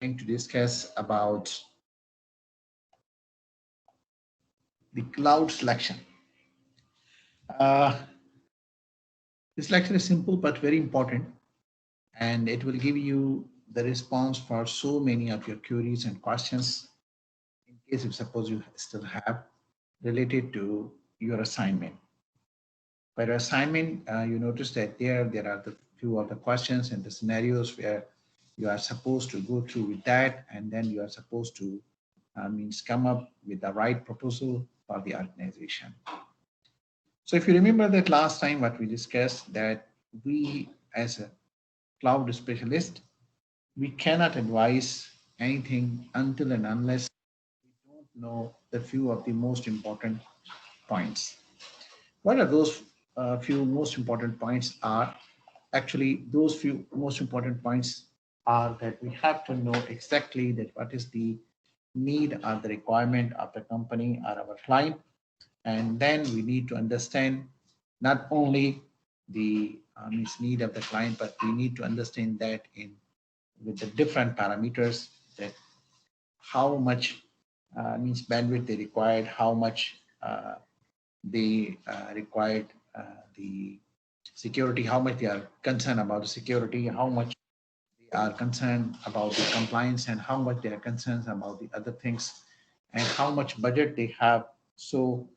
going to discuss about the cloud selection. Uh, this lecture is simple but very important, and it will give you the response for so many of your queries and questions in case if suppose you still have related to your assignment. For your assignment, you notice that there are the few of the questions and the scenarios where you are supposed to go through with that, and then you are supposed to means come up with the right proposal for the organization. So if you remember that last time what we discussed that we as a cloud specialist, we cannot advise anything until and unless we don't know the few of the most important points. What are those few most important points are? Actually, those few most important points are that we have to know exactly that what is the need or the requirement of the company or our client, and then we need to understand not only the need of the client, but we need to understand that in with the different parameters that how much means bandwidth they required, how much they required the security, how much they are concerned about the security, how much they are concerned about the compliance, and how much they are concerned about the other things, and how much budget they have. So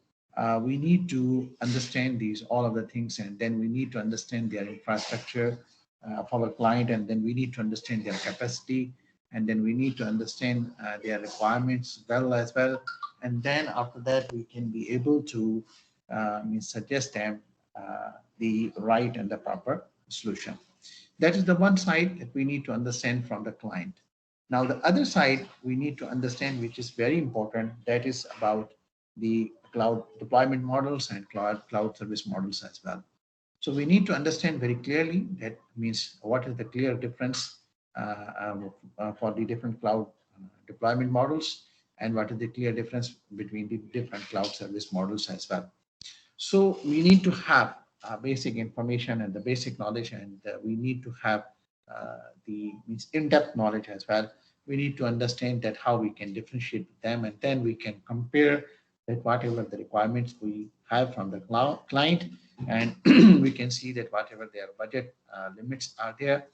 we need to understand these all of the things, and then we need to understand their infrastructure for our client, and then we need to understand their capacity, and then we need to understand their requirements well as well, and then after that we can be able to suggest them the right and the proper solution. That is the one side that we need to understand from the client. Now, the other side we need to understand, which is very important, that is about the cloud deployment models and cloud service models as well. So we need to understand very clearly that means what is the clear difference for the different cloud deployment models, and what is the clear difference between the different cloud service models as well. So we need to have basic information and the basic knowledge, and we need to have the means in-depth knowledge as well. We need to understand that how we can differentiate them, and then we can compare that whatever the requirements we have from the client, and we can see that whatever their budget limits are there,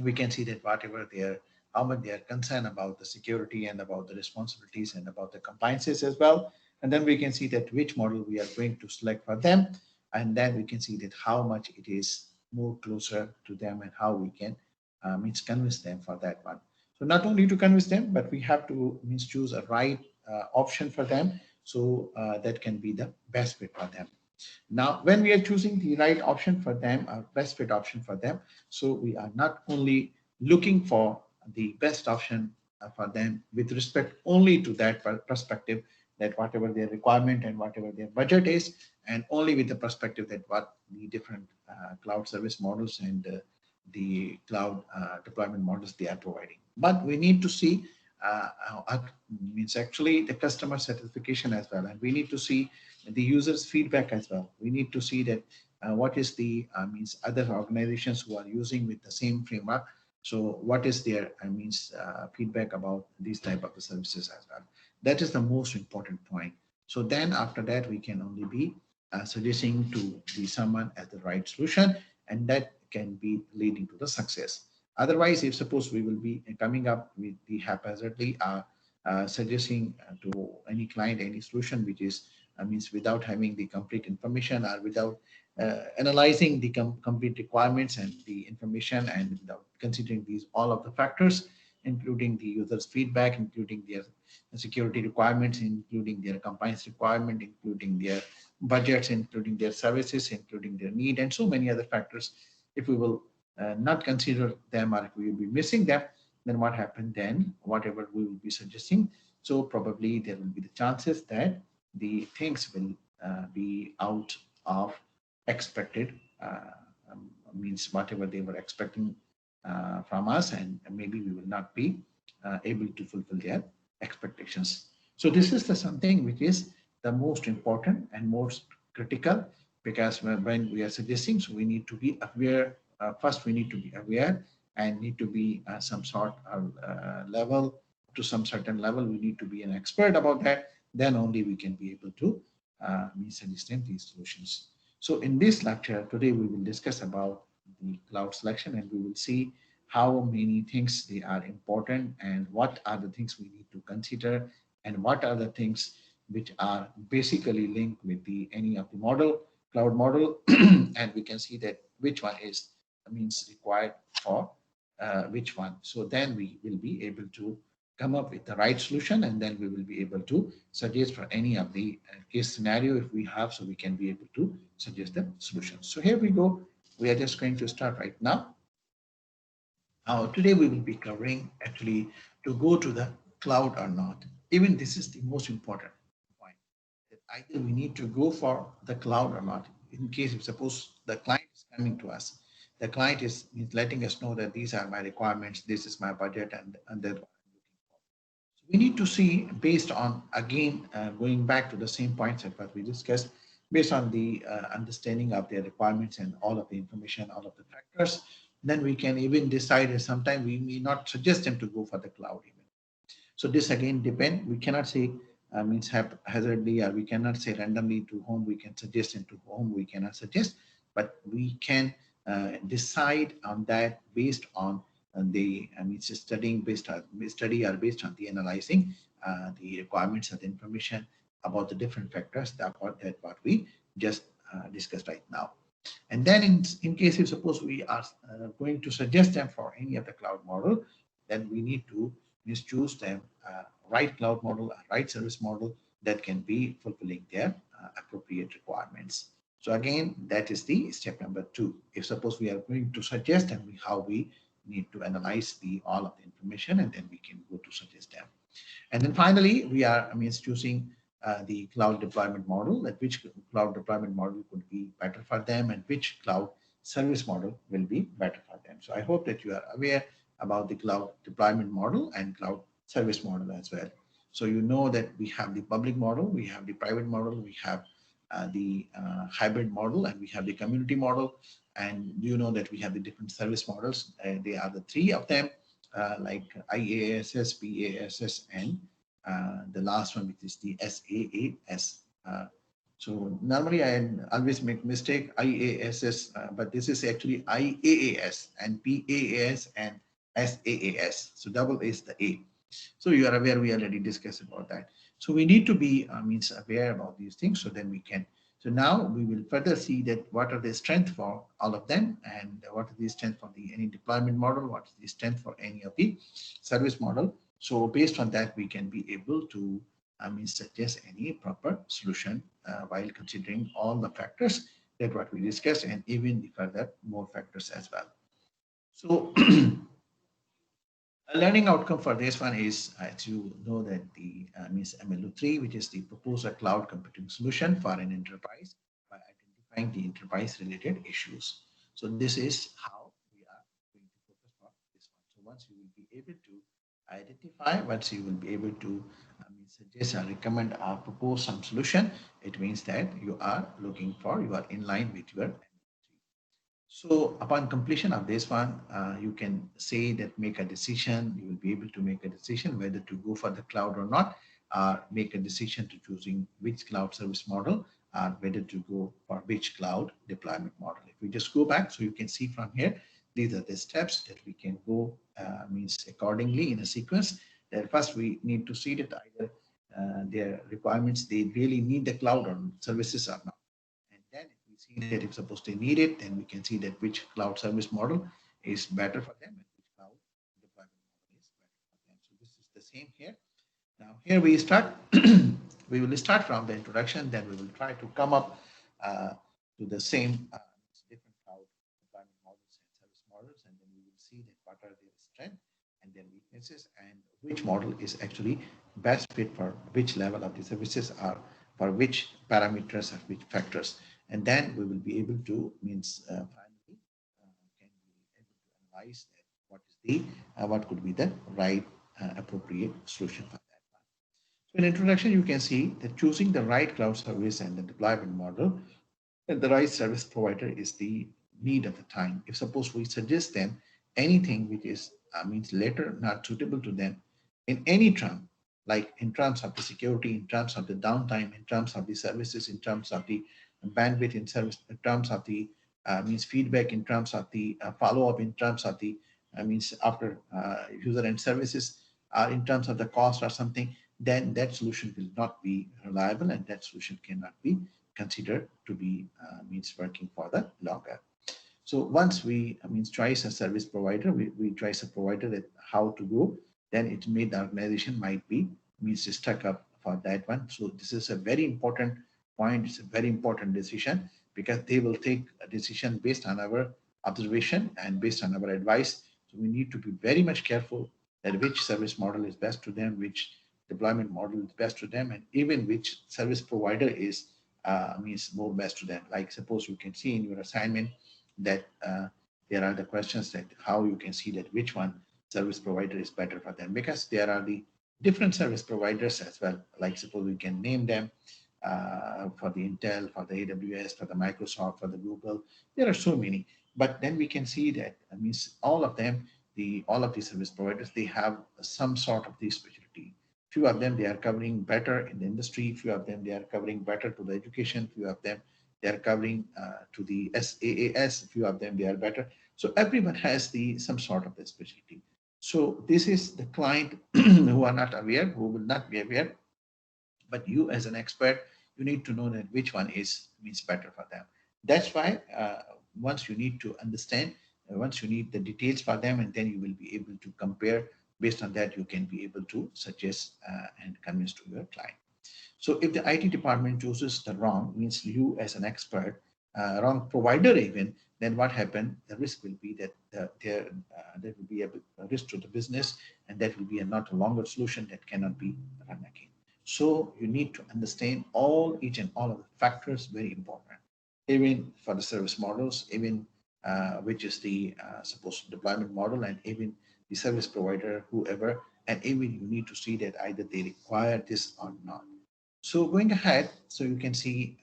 we can see that whatever their how much they are concerned about the security and about the responsibilities and about the compliances as well. And then we can see that which model we are going to select for them. And then we can see that how much it is more closer to them and how we can means convince them for that one. So not only to convince them, but we have to means choose a right option for them. So that can be the best fit for them. Now, when we are choosing the right option for them, or best fit option for them, so we are not only looking for the best option for them with respect only to that perspective, that whatever their requirement and whatever their budget is, and only with the perspective that what the different cloud service models and the cloud deployment models they are providing. But we need to see means actually the customer certification as well, and we need to see the users feedback as well. We need to see that what is the means other organizations who are using with the same framework, so what is their feedback about these type of the services as well. That is the most important point. So then after that we can only be suggesting to the someone as the right solution, and that can be leading to the success. Otherwise, if suppose we will be coming up with the haphazardly suggesting to any client any solution which is means without having the complete information, or without analyzing the complete requirements and the information, and without considering these all of the factors, including the users feedback, including their security requirements, including their compliance requirement, including their budgets, including their services, including their need, and so many other factors. If we will not consider them, or if we will be missing them, then what happened then, whatever we will be suggesting, so probably there will be the chances that the things will be out of expected means whatever they were expecting from us, and maybe we will not be able to fulfill their expectations. So this is the something which is the most important and most critical, because when we are suggesting, so we need to be aware. First, we need to be aware, and need to be some sort of level to some certain level. We need to be an expert about that. Then only we can be able to understand these solutions. So in this lecture today, we will discuss about the cloud selection, and we will see how many things they are important and what are the things we need to consider and what are the things which are basically linked with the any of the model cloud model and we can see that which one is means required for which one. So then we will be able to come up with the right solution, and then we will be able to suggest for any of the case scenario if we have, so we can be able to suggest the solutions. So here we go. We are just going to start right now. Today we will be covering actually to go to the cloud or not. Even this is the most important point. That either we need to go for the cloud or not. In case if suppose the client is coming to us, the client is letting us know that these are my requirements, this is my budget, and that's what I'm looking for. So we need to see based on again going back to the same points that what we discussed, based on the understanding of their requirements and all of the information, all of the factors, then we can even decide that sometime we may not suggest them to go for the cloud even. So this again depend. We cannot say means haphazardly, or we cannot say randomly to whom we can suggest and to whom we cannot suggest, but we can decide on that based on the studying based on study or based on the analyzing the requirements of the information about the different factors that what we just discussed right now. And then in case if suppose we are going to suggest them for any of the cloud model, then we need to choose them right cloud model, a right service model that can be fulfilling their appropriate requirements. So again, that is the step number 2. If suppose we are going to suggest them, how we need to analyze the all of the information, and then we can go to suggest them. And then finally, we are choosing the cloud deployment model, that which cloud deployment model could be better for them and which cloud service model will be better for them. So I hope that you are aware about the cloud deployment model and cloud service model as well. So you know that we have the public model, we have the private model, we have the hybrid model, and we have the community model. And you know that we have the different service models. They are the 3 of them, like IaaS, PaaS, and the last one, which is the SaaS. So normally I always make mistake IaaS, but this is actually IaaS and PaaS and SaaS. So double is the A. So you are aware, we already discussed about that. So we need to be aware about these things, so then we can. So now we will further see that what are the strength for all of them, and what are the strength for the any deployment model, what is the strength for any of the service model. So based on that, we can be able to suggest any proper solution while considering all the factors that what we discussed, and even the further more factors as well. So a learning outcome for this one is to know that the means MLO3, which is the proposed cloud computing solution for an enterprise by identifying the enterprise related issues. So this is how we are going to focus on this one. So once you will be able to identify, once you will be able to suggest or recommend or propose some solution, it means that you are looking for, you are in line with your. So upon completion of this one, you can say that make a decision. You will be able to make a decision whether to go for the cloud or not, or make a decision to choosing which cloud service model, or whether to go for which cloud deployment model. If we just go back, so you can see from here, these are the steps that we can go means accordingly in a sequence. That first we need to see that either their requirements, they really need the cloud or services or not. And then if we see that if suppose they need it, then we can see that which cloud service model is better for them and which cloud deployment model is better for them. So this is the same here. Now here we start. We will start from the introduction, then we will try to come up to the same different cloud deployment models and service models, and then we will see that what are their strengths and their weaknesses, and which model is actually best fit for which level of the services, are for which parameters or which factors. And then we will be able to finally can be able to analyze that what is the what could be the right appropriate solution for that one. So in introduction, you can see that choosing the right cloud service and the deployment model and the right service provider is the need of the time. If suppose we suggest them anything which is means later not suitable to them in any term, like in terms of the security, in terms of the downtime, in terms of the services, in terms of the bandwidth, in service, in terms of the means feedback, in terms of the follow-up, in terms of the means after user end services, in terms of the cost or something, then that solution will not be reliable and that solution cannot be considered to be means working for the longer. So once we means choice a service provider, we choice a provider that how to go, then it may the organization might be means stuck up for that one. So this is a very important point. It's a very important decision because they will take a decision based on our observation and based on our advice. So we need to be very much careful that which service model is best to them, which deployment model is best to them, and even which service provider is means more best to them. Like suppose you can see in your assignment that there are the questions that how you can see that which one service provider is better for them, because there are the different service providers as well. Like suppose we can name them for the Intel, for the AWS, for the Microsoft, for the Google. There are so many, but then we can see that means all of them, all of these service providers, they have some sort of the specialty. Few of them they are covering better in the industry. Few of them they are covering better to the education. Few of them they are covering to the SaaS. Few of them they are better. So everyone has the some sort of the specialty. So this is the client who are not aware, who will not be aware. But you as an expert, you need to know that which one is means better for them. That's why once you need to understand, once you need the details for them, and then you will be able to compare. Based on that, you can be able to suggest and convince to your client. So if the IT department chooses the wrong, means you as an expert, wrong provider even, then what happened? The risk will be that there will be a risk to the business, and that will be a not a longer solution that cannot be run again. So you need to understand each and all of the factors, very important. Even for the service models, even which is the supposed deployment model, and even the service provider, whoever, and even you need to see that either they require this or not. So going ahead, so you can see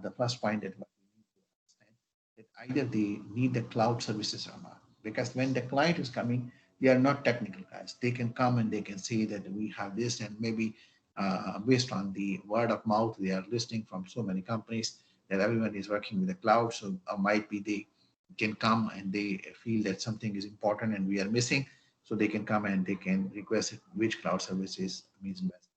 the first point that what we need to understand, that either they need the cloud services or not. Because when the client is coming, they are not technical guys. They can come and they can say that we have this, and maybe based on the word of mouth, they are listening from so many companies that everyone is working with the cloud. So might be they can come and they feel that something is important and we are missing. So they can come and they can request which cloud services means best.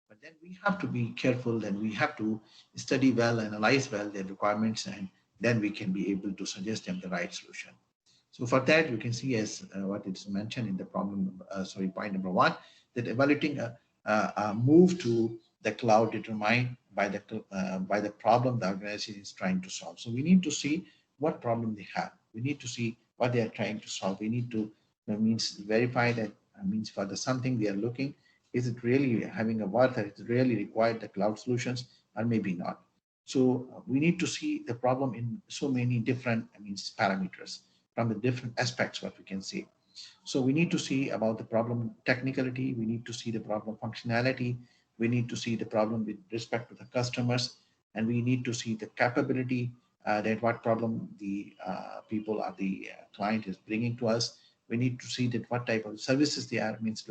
But then we have to be careful and we have to study well, analyze well their requirements, and then we can be able to suggest them the right solution. So for that, you can see as what is mentioned in the point number one, that evaluating a move to the cloud determined by the problem the organization is trying to solve. So we need to see what problem they have. We need to see what they are trying to solve. We need to means verify that means for the something they are looking, is it really having a worth, or is it really required the cloud solutions, or maybe not. So we need to see the problem in so many different means parameters from the different aspects what we can see. So we need to see about the problem technicality, we need to see the problem functionality, we need to see the problem with respect to the customers, and we need to see the capability that what problem the people or the client is bringing to us. We need to see that what type of services they are means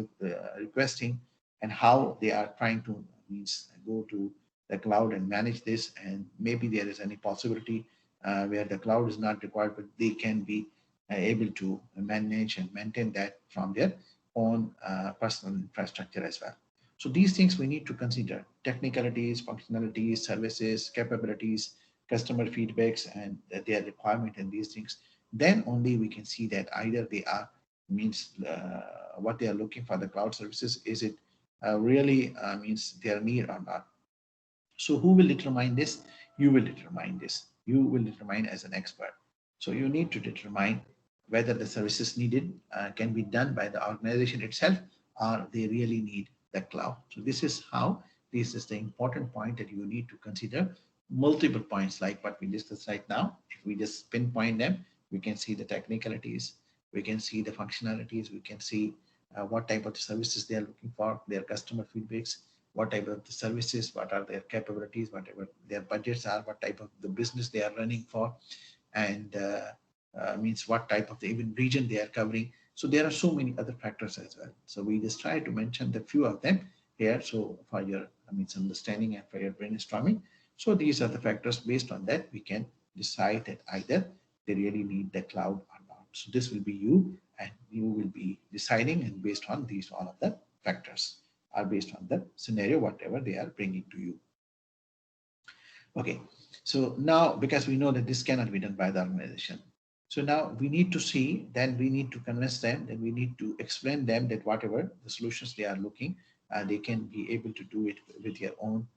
requesting, and how they are trying to means go to the cloud and manage this, and maybe there is any possibility where the cloud is not required, but they can be able to manage and maintain that from their own personal infrastructure as well. So these things we need to consider: technicalities, functionalities, services, capabilities, customer feedbacks, and their requirement and these things. Then only we can see that either they are means what they are looking for the cloud services, is it really means their need or not. So who will determine this? You will determine this. You will determine as an expert. So you need to determine whether the services needed can be done by the organization itself, or they really need the cloud. So this is the important point that you need to consider. Multiple points like what we discussed right now. If we just pinpoint them, we can see the technicalities, we can see the functionalities, we can see what type of services they are looking for, their customer feedbacks, what type of the services, what are their capabilities, whatever their budgets are, what type of the business they are running for, and means what type of the even region they are covering. So there are so many other factors as well. So we just try to mention the few of them here. So for your understanding and for your brainstorming. So these are the factors. Based on that, we can decide that either they really need the cloud or not. So this will be you, and you will be deciding, and based on these, all of the factors are based on the scenario, whatever they are bringing to you. Okay, so now because we know that this cannot be done by the organization, so now we need to see, then we need to convince them, then we need to explain them that whatever the solutions they are looking, they can be able to do it with their own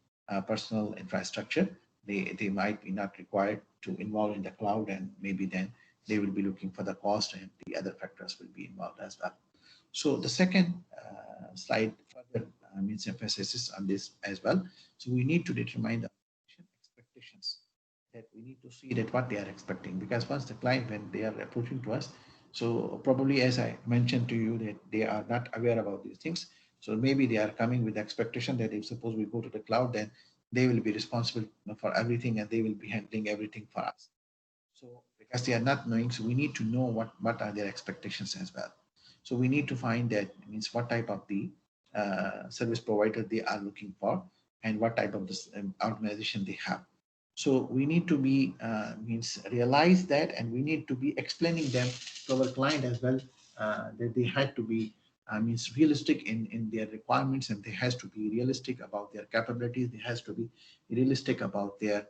personal infrastructure. They might be not required to involve in the cloud, and maybe then they will be looking for the cost, and the other factors will be involved as well. So the second slide further means emphasis on this as well. So we need to determine the expectations, that we need to see that what they are expecting, because once the client, when they are approaching to us, so probably as I mentioned to you that they are not aware about these things. So maybe they are coming with the expectation that if suppose we go to the cloud, then they will be responsible for everything and they will be handling everything for us. So because they are not knowing, so we need to know what are their expectations as well. So we need to find that means what type of the service provider they are looking for, and what type of this organization they have. So we need to be means realize that, and we need to be explaining them to our client as well, that they had to be means realistic in their requirements, and they has to be realistic about their capabilities. They has to be realistic about their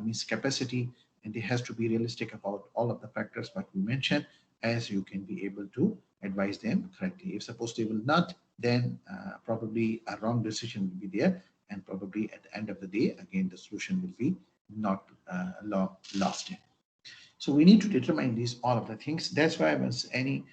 means capacity, and it has to be realistic about all of the factors what we mentioned, as you can be able to advise them correctly. If suppose they will not, then probably a wrong decision will be there, and probably at the end of the day, again, the solution will be not lost in. So we need to determine these all of the things. That's why once any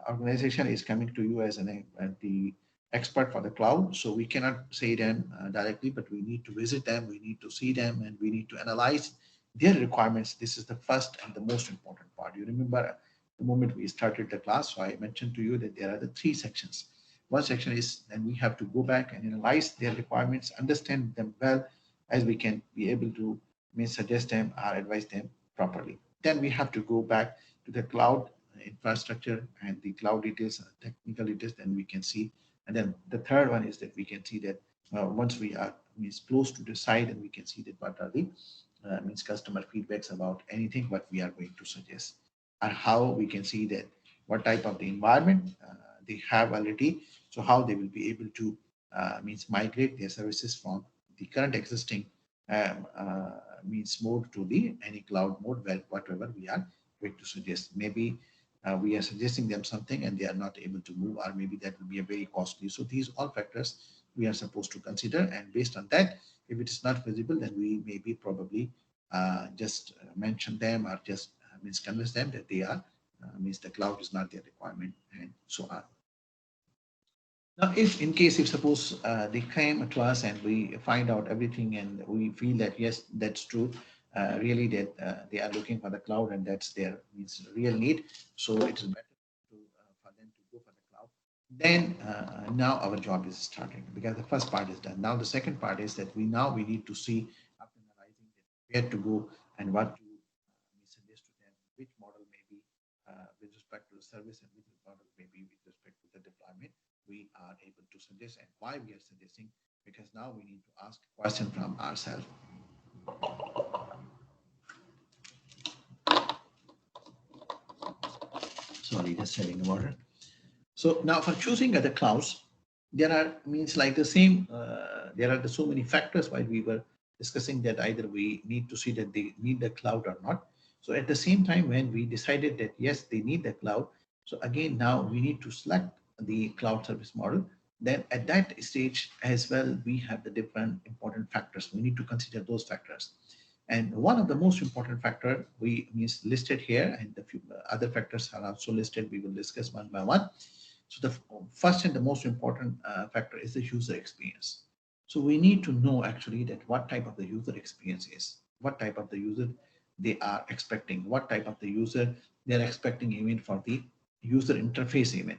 organization is coming to you as the expert for the cloud, so we cannot say them directly, but we need to visit them, we need to see them, and we need to analyze their requirements. This is the first and the most important part. You remember the moment we started the class, so I mentioned to you that there are the three sections. One section is, and we have to go back and analyze their requirements, understand them well, as we can be able to may suggest them or advise them properly. Then we have to go back to the cloud infrastructure and the cloud details, technical details, then we can see. And then the third one is that we can see that once we are means close to the site, and we can see that what are the means customer feedbacks about anything what we are going to suggest, and how we can see that what type of the environment they have already, so how they will be able to means migrate their services from the current existing means mode to the any cloud mode, where whatever we are going to suggest. Maybe we are suggesting them something and they are not able to move, or maybe that will be a very costly. So these all factors we are supposed to consider, and based on that, if it is not feasible, then we maybe probably just mention them, or just means convince them that they are means the cloud is not their requirement, and so on. Now, if in case, if suppose they came to us and we find out everything, and we feel that yes, that's true, really that they are looking for the cloud, and that's their means real need, so it is better to, for them to go for the cloud. Then now our job is starting, because the first part is done. Now the second part is that we need to see, after analyzing that, where to go and what to suggest to them, which model may be with respect to the service, and which model may be with respect to the deployment we are able to suggest, and why we are suggesting, because now we need to ask a question from ourselves. Sorry, just having water. So now for choosing other clouds, there are means like the same, there are so many factors why we were discussing that either we need to see that they need the cloud or not. So at the same time, when we decided that yes, they need the cloud, so again, now we need to select the cloud service model. Then at that stage as well, we have the different important factors. We need to consider those factors. And one of the most important factor we means listed here, and the few other factors are also listed. We will discuss one by one. So the first and the most important factor is the user experience. So we need to know actually that what type of the user experience is, what type of the user they are expecting, what type of the user they are expecting even for the user interface even,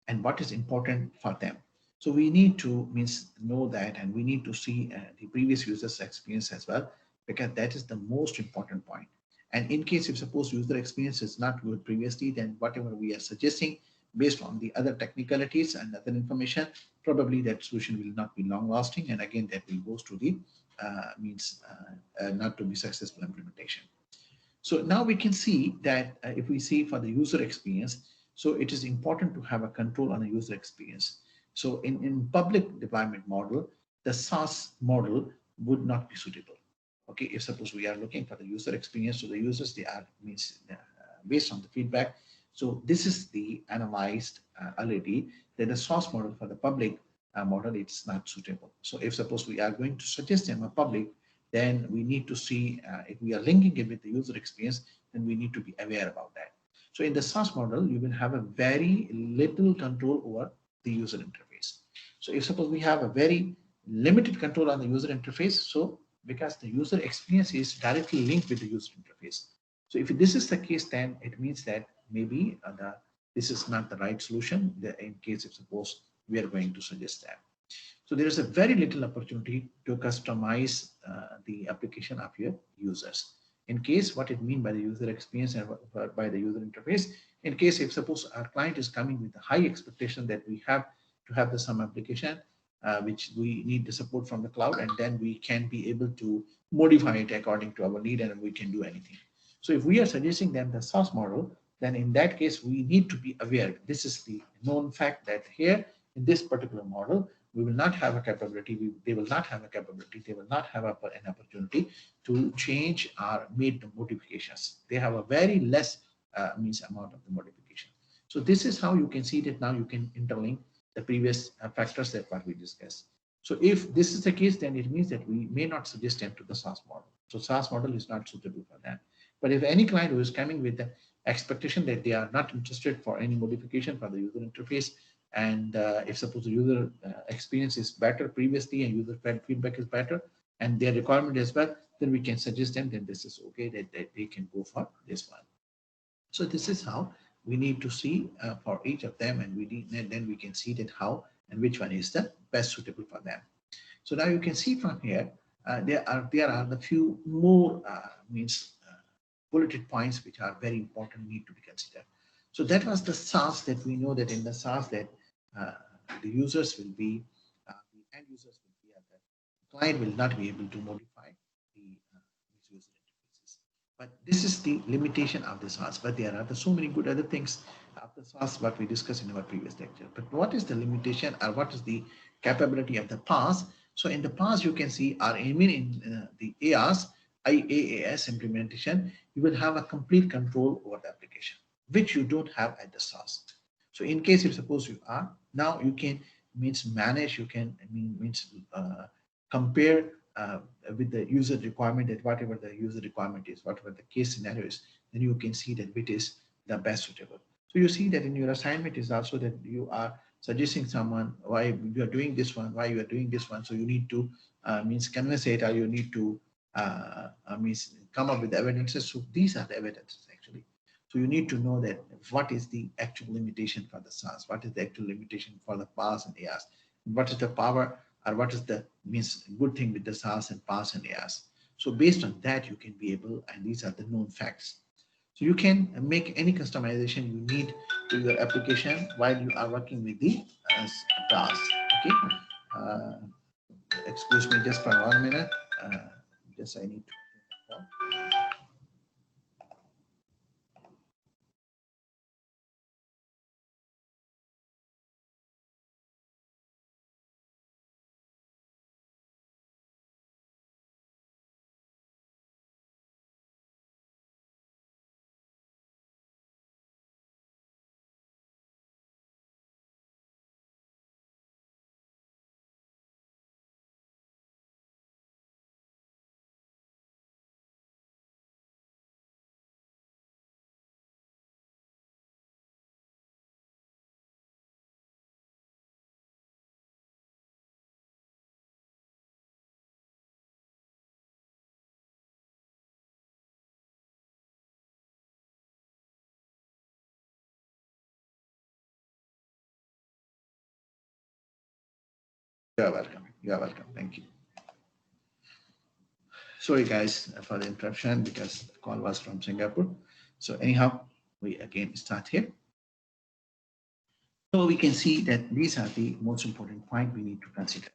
and what is important for them. So we need to means know that, and we need to see the previous user's experience as well, because that is the most important point. And in case if suppose user experience is not good previously, then whatever we are suggesting based on the other technicalities and other information, probably that solution will not be long lasting. And again, that will go to the not to be successful implementation. So now we can see that if we see for the user experience, so it is important to have a control on the user experience. So in public deployment model, the SaaS model would not be suitable. Okay, if suppose we are looking for the user experience, so the users they are means based on the feedback. So this is the analyzed already that the SaaS model for the public model it's not suitable. So if suppose we are going to suggest them a public, then we need to see if we are linking it with the user experience, then we need to be aware about that. So in the SaaS model, you will have a very little control over the user interface. So if suppose we have a very limited control on the user interface, so because the user experience is directly linked with the user interface. So if this is the case, then it means that maybe this is not the right solution in case if suppose we are going to suggest that. So there is a very little opportunity to customize the application of your users. In case what it means by the user experience and by the user interface, in case if suppose our client is coming with a high expectation that we have to have the some application which we need the support from the cloud, and then we can be able to modify it according to our need and we can do anything. So if we are suggesting them the SaaS model, then in that case we need to be aware. This is the known fact that here in this particular model, we will not have a capability, they will not have a capability, they will not have an opportunity to change or make the modifications. They have a very less means amount of the modification. So this is how you can see that now you can interlink the previous factors that what we discussed. So if this is the case, then it means that we may not suggest them to the SaaS model. So SaaS model is not suitable for that. But if any client who is coming with the expectation that they are not interested for any modification for the user interface, and if suppose the user experience is better previously and user feedback is better and their requirement as well, then we can suggest them, then this is okay, that they can go for this one. So this is how we need to see for each of them, and then we can see that how and which one is the best suitable for them. So now you can see from here, there are the few more bulleted points which are very important, need to be considered. So that was the SaaS, that we know that in the SaaS that uh, the users will be, the end users will be, the client will not be able to modify the user interfaces. But this is the limitation of the SaaS. But there are so many good other things of the SaaS what we discussed in our previous lecture. But what is the limitation, or what is the capability of the PaaS? So in the PaaS, you can see, or even in the IaaS implementation, you will have a complete control over the application, which you don't have at the SaaS. So in case if suppose you are, now you can means manage, you can means compare with the user requirement, that whatever the user requirement is, whatever the case scenario is, then you can see that which is the best suitable. So you see that in your assignment is also that you are suggesting someone why you are doing this one, why you are doing this one. So you need to means convince it, or you need to means come up with evidences. So these are the evidences actually. So you need to know that what is the actual limitation for the SaaS, what is the actual limitation for the PaaS and IaaS, what is the power, or what is the means good thing with the SaaS and PaaS and IaaS. So based on that, you can be able, and these are the known facts. So you can make any customization you need to your application while you are working with the PaaS. Okay. Uh, Excuse me just for 1 minute. Just I need to. You are welcome. You are welcome. Thank you. Sorry guys for the interruption because the call was from Singapore. So anyhow, we again start here. So we can see that these are the most important point we need to consider.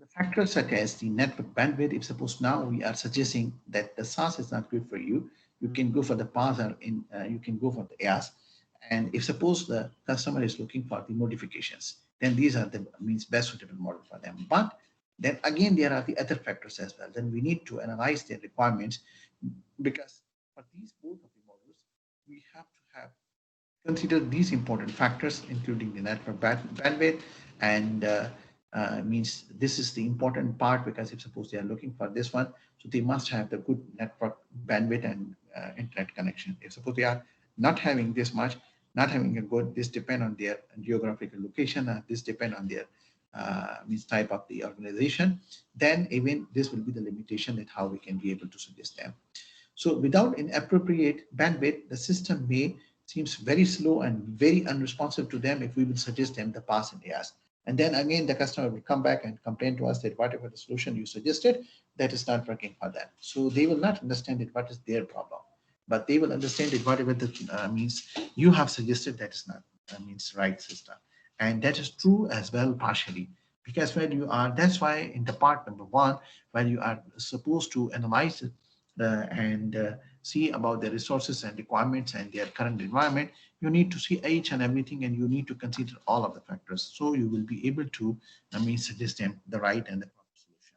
The factors such as the network bandwidth, if suppose now we are suggesting that the SaaS is not good for you, you can go for the PaaS or you can go for the IaaS. And if suppose the customer is looking for the modifications, then these are the means best suitable model for them. But then again, there are the other factors as well. Then we need to analyze their requirements because for these both of the models, we have to have consider these important factors, including the network bandwidth and means this is the important part because if suppose they are looking for this one, so they must have the good network bandwidth and internet connection. If suppose they are not having this much, not having a good, this depend on their geographical location, this depend on their means type of the organization, then even this will be the limitation that how we can be able to suggest them. So without an appropriate bandwidth, the system may seems very slow and very unresponsive to them if we will suggest them the PaaS and IaaS. And then again, the customer will come back and complain to us that whatever the solution you suggested, that is not working for them. So they will not understand it, what is their problem. But they will understand it, whatever the means you have suggested, that is not means right system. And that is true as well partially. Because when you are, that's why in the part number one, where you are supposed to analyze it and see about the resources and requirements and their current environment, you need to see each and everything and you need to consider all of the factors. So you will be able to, suggest them the right and the proper solution.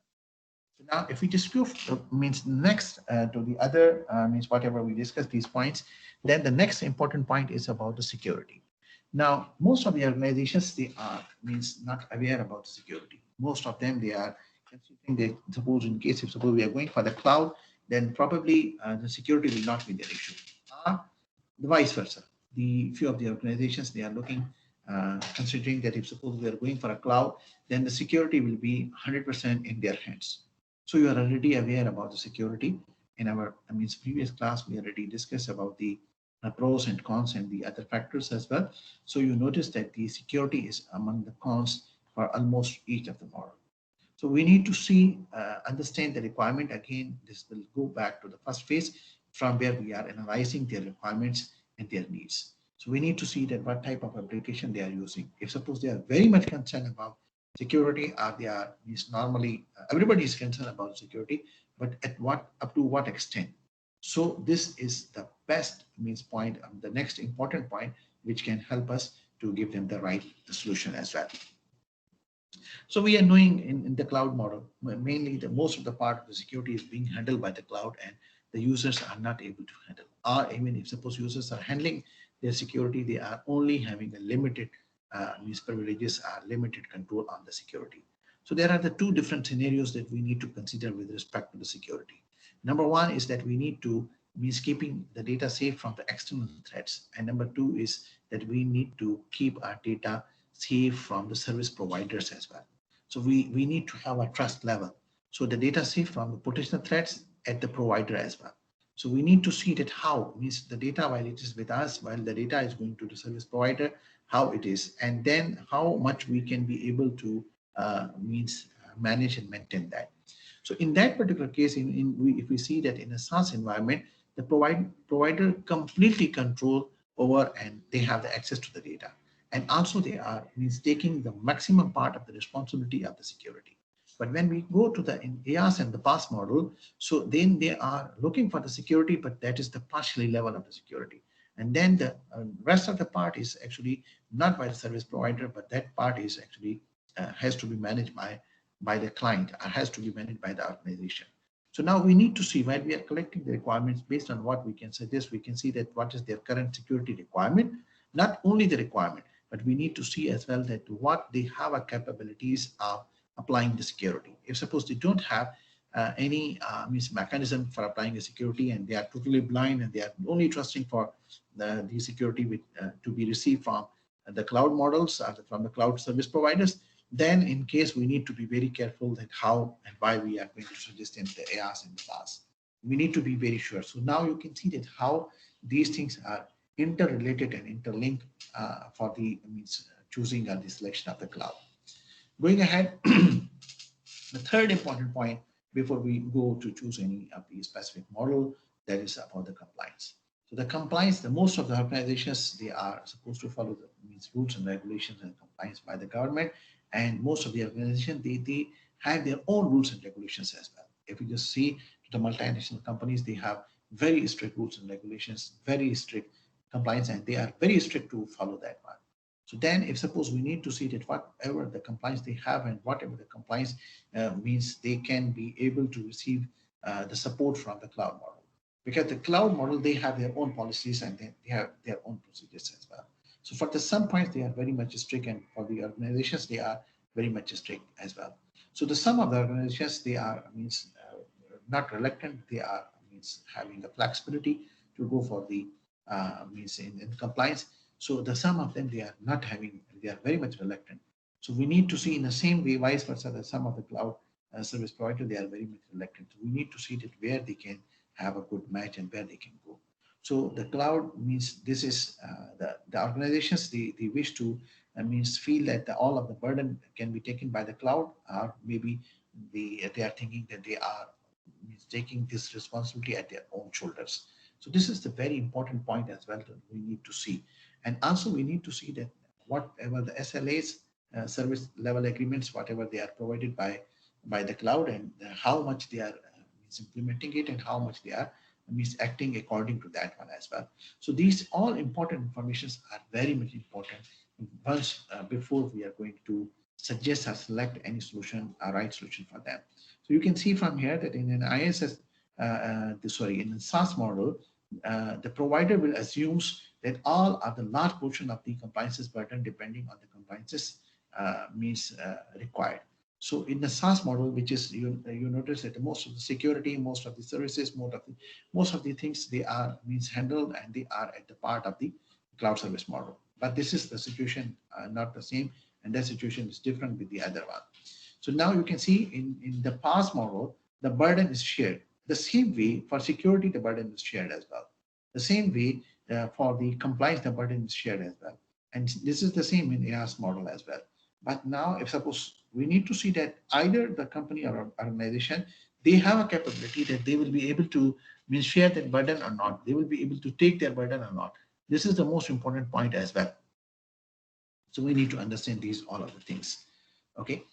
So now if we just go means next to the other means whatever we discussed these points, then the next important point is about the security. Now, most of the organizations, they are means not aware about the security. Most of them, they are considering they suppose in case if suppose we are going for the cloud, then probably the security will not be their issue. The vice versa. The few of the organizations, they are looking, considering that if suppose we are going for a cloud, then the security will be 100% in their hands. So you are already aware about the security. In our previous class, we already discussed about the pros and cons and the other factors as well. So you notice that the security is among the cons for almost each of the model. So we need to see, understand the requirement. Again, this will go back to the first phase from where we are analyzing their requirements and their needs. So we need to see that what type of application they are using. If suppose they are very much concerned about security, or they are means normally everybody is concerned about security, but at what up to what extent? So this is the best means point, the next important point, which can help us to give them the right solution as well. So we are knowing in the cloud model, mainly the most of the part of the security is being handled by the cloud and the users are not able to handle. Or even if suppose users are handling their security, they are only having a limited means privileges or limited control on the security. So there are the two different scenarios that we need to consider with respect to the security. Number one is that we need to means keeping the data safe from the external threats. And number two is that we need to keep our data safe from the service providers as well. So we need to have a trust level. So the data safe from the potential threats at the provider as well. So we need to see that how means the data while it is with us, while the data is going to the service provider, how it is, and then how much we can be able to manage and maintain that. So in that particular case, if we see that in a SaaS environment, the provider completely control over and they have the access to the data. And also they are means taking the maximum part of the responsibility of the security. But when we go to the IaaS and the PaaS model, so then they are looking for the security, but that is the partially level of the security. And then the rest of the part is actually not by the service provider, but that part is actually has to be managed by the client or has to be managed by the organization. So now we need to see while we are collecting the requirements based on what we can suggest, we can see that what is their current security requirement, not only the requirement, but we need to see as well that what they have a capabilities of applying the security. If suppose they don't have any means mechanism for applying the security and they are totally blind and they are only trusting for the security with, to be received from the cloud models or from the cloud service providers, then in case we need to be very careful that how and why we are going to suggest in the IaaS and the PaaS. We need to be very sure. So now you can see that how these things are interrelated and interlinked for the means choosing the selection of the cloud. Going ahead, the third important point before we go to choose any of the specific model that is about the compliance. So the compliance, the most of the organizations, they are supposed to follow the means rules and regulations and compliance by the government. And most of the organizations, they have their own rules and regulations as well. If you just see the multinational companies, they have very strict rules and regulations, very strict compliance, and they are very strict to follow that one. So then if suppose we need to see that whatever the compliance they have and whatever the compliance means, they can be able to receive the support from the cloud model. Because the cloud model, they have their own policies and they have their own procedures as well. So for the some points, they are very much strict, and for the organizations, they are very much strict as well. So the some of the organizations, they are means not reluctant, they are means having the flexibility to go for the means in compliance. So the some of them, they are not having, they are very much reluctant. So we need to see in the same way, vice versa, that some of the cloud service provider, they are very much reluctant. So we need to see that where they can have a good match and where they can go. So the cloud means this is the organizations, they wish to means feel that all of the burden can be taken by the cloud, or maybe they are thinking that they are means taking this responsibility at their own shoulders. So this is the very important point as well that we need to see. And also we need to see that whatever the SLAs, service level agreements, whatever they are provided by the cloud, and how much they are means implementing it, and how much they are means acting according to that one as well. So these all important informations are very much important once before we are going to suggest or select any solution, a right solution for them. So you can see from here that in an ISS, in a SaaS model, the provider will assumes that all of the large portion of the compliances burden depending on the compliances means required. So in the SaaS model, which is you notice that most of the security, most of the services, most of the things, they are means handled and they are at the part of the cloud service model. But this is the situation not the same, and that situation is different with the other one. So now you can see in the PaaS model, the burden is shared. The same way for security, the burden is shared as well. The same way for the compliance, the burden is shared as well. And this is the same in IaaS model as well. But now, if suppose we need to see that either the company or organization, they have a capability that they will be able to mean share that burden or not. They will be able to take their burden or not. This is the most important point as well. So we need to understand these all of the things. Okay.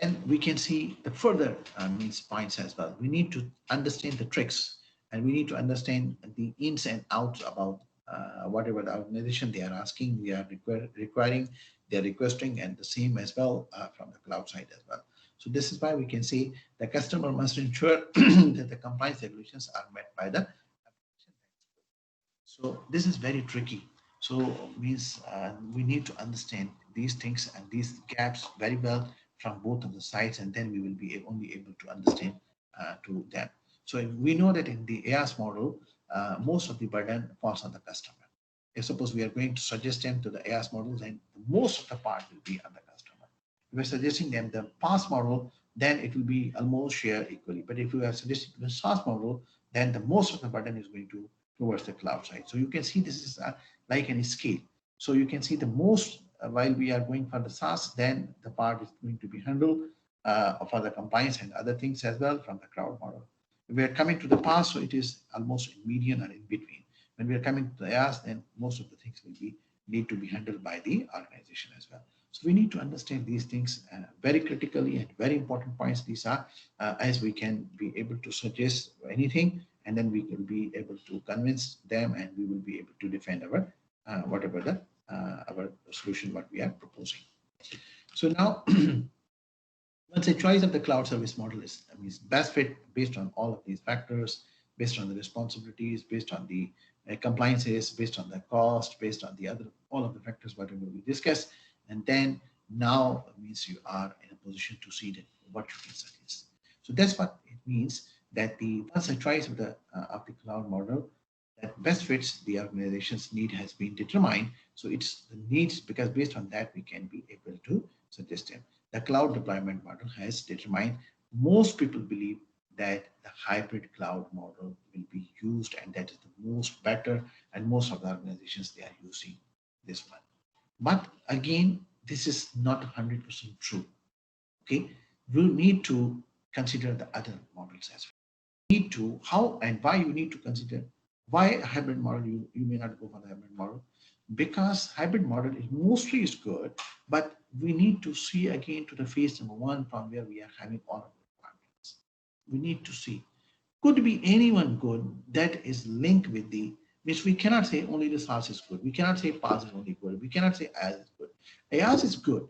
Then we can see the further means points as well. We need to understand the tricks, and we need to understand the ins and outs about whatever the organization they are asking, they are requiring, they are requesting, and the same as well from the cloud side as well. So this is why we can say the customer must ensure that the compliance regulations are met by the application. So this is very tricky. So means we need to understand these things and these gaps very well from both of the sides, and then we will be only able to understand to them. So if we know that in the AIS model, most of the burden falls on the customer. If suppose we are going to suggest them to the AIS model, then most of the part will be on the customer. If we're suggesting them the PaaS model, then it will be almost shared equally. But if we are suggesting the SaaS model, then the most of the burden is going to towards the cloud side. So you can see this is like any scale. So you can see the most while we are going for the SaaS, then the part is going to be handled for the compliance and other things as well from the cloud model. If we are coming to the PaaS, so it is almost in median or in between. When we are coming to the IaaS, then most of the things will be need to be handled by the organization as well. So we need to understand these things very critically, and very important points these are, as we can be able to suggest anything, and then we will be able to convince them, and we will be able to defend our whatever the our solution what we are proposing. So now once a choice of the cloud service model is best fit based on all of these factors, based on the responsibilities, based on the compliances, based on the cost, based on the other all of the factors whatever we discuss, and then now means you are in a position to see that what you can suggest. So that's what it means, that the once a choice of the cloud model that best fits the organization's need has been determined. So it's the needs, because based on that we can be able to suggest them. The cloud deployment model has determined, most people believe that the hybrid cloud model will be used, and that is the most better, and most of the organizations they are using this one. But again, this is not 100% true. Okay, we'll need to consider the other models as well. Need to how and why you need to consider why a hybrid model you may not go for the hybrid model, because hybrid model is mostly is good, but we need to see again to the phase number one from where we are having all of the requirements. We need to see could be anyone good that is linked with the which we cannot say only the SaaS is good. We cannot say PaaS is only good. We cannot say IaaS is good. IaaS is good.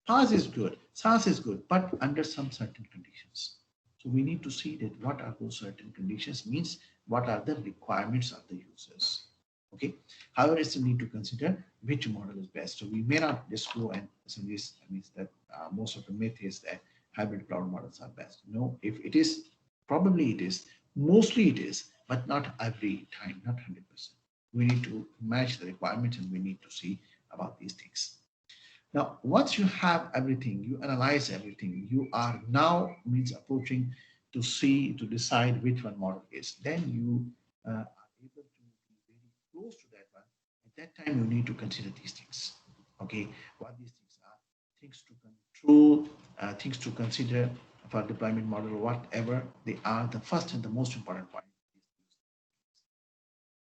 PaaS is good. SaaS is good, but under some certain conditions. So we need to see that what are those certain conditions means what are the requirements of the users. Okay. However, it's a need to consider which model is best. So we may not just go and say this means that most of the myth is that hybrid cloud models are best. No, if it is, probably it is, mostly it is, but not every time, not 100%. We need to match the requirements and we need to see about these things. Now, once you have everything, you analyze everything, you are now means approaching to see, to decide which one model is. Then you are able to be very close to that one. At that time, you need to consider these things. Okay, what these things are, things to control, things to consider for deployment model, whatever they are, the first and the most important point.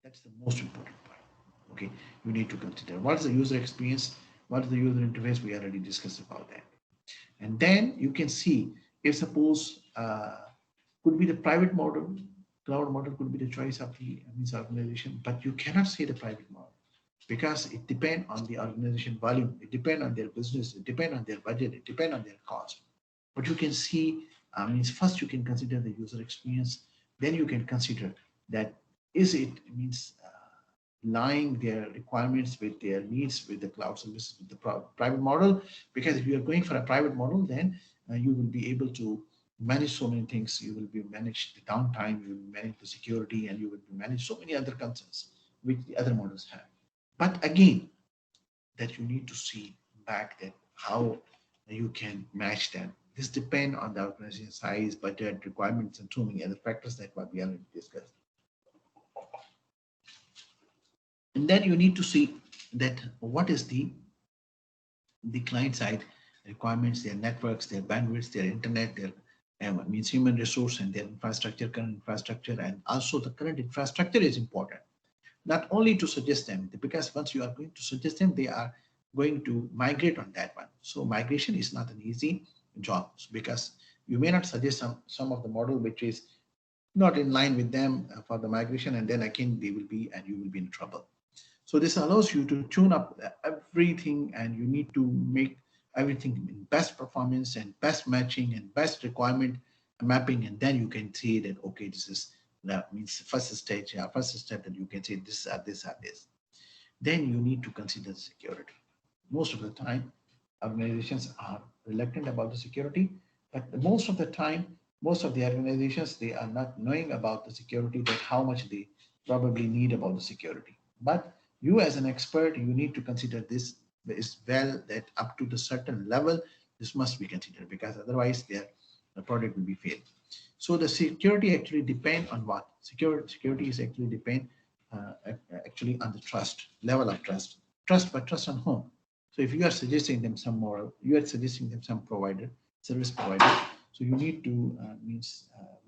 That's the most important point. Okay, you need to consider what is the user experience, what is the user interface. We already discussed about that, and then you can see if suppose could be the private model, cloud model could be the choice of the means organization, but you cannot say the private model because it depends on the organization volume, it depends on their business, it depends on their budget, it depends on their cost. But you can see means first you can consider the user experience, then you can consider that is it means aligning their requirements with their needs with the cloud services with the private model. Because if you are going for a private model, then you will be able to manage so many things. You will be manage the downtime, you will manage the security, and you will be manage so many other concerns which the other models have. But again, that you need to see back that how you can match that. This depend on the organization size, budget, requirements, and so many other factors that what we already discussed. And then you need to see that what is the client side requirements, their networks, their bandwidths, their internet, their means human resource and their infrastructure, current infrastructure, and also the current infrastructure is important. Not only to suggest them, because once you are going to suggest them, they are going to migrate on that one. So migration is not an easy job because you may not suggest some of the model which is not in line with them for the migration, and then again they will be and you will be in trouble. So this allows you to tune up everything, and you need to make everything in best performance and best matching and best requirement mapping, and then you can see that okay, this is that means first stage, yeah, first step that you can say this or this or this. Then you need to consider security. Most of the time, organizations are reluctant about the security, but most of the time, most of the organizations they are not knowing about the security, that how much they probably need about the security. But you as an expert, you need to consider this as well, that up to the certain level, this must be considered because otherwise the product will be failed. So the security actually depend on what? Security is actually depend actually on the trust, level of trust. Trust, but trust on whom? So if you are suggesting them some model, you are suggesting them some provider, service provider. So you need to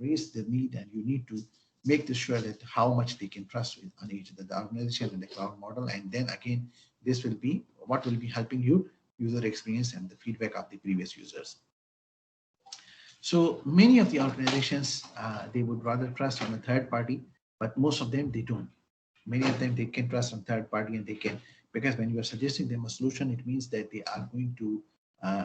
raise the need, and you need to make this sure that how much they can trust with on each of the organization and the cloud model. And then again, this will be what will be helping you user experience and the feedback of the previous users. So many of the organizations, they would rather trust on a third party, but most of them, they don't. Many of them, they can trust on third party, and they can, because when you are suggesting them a solution, it means that they are going to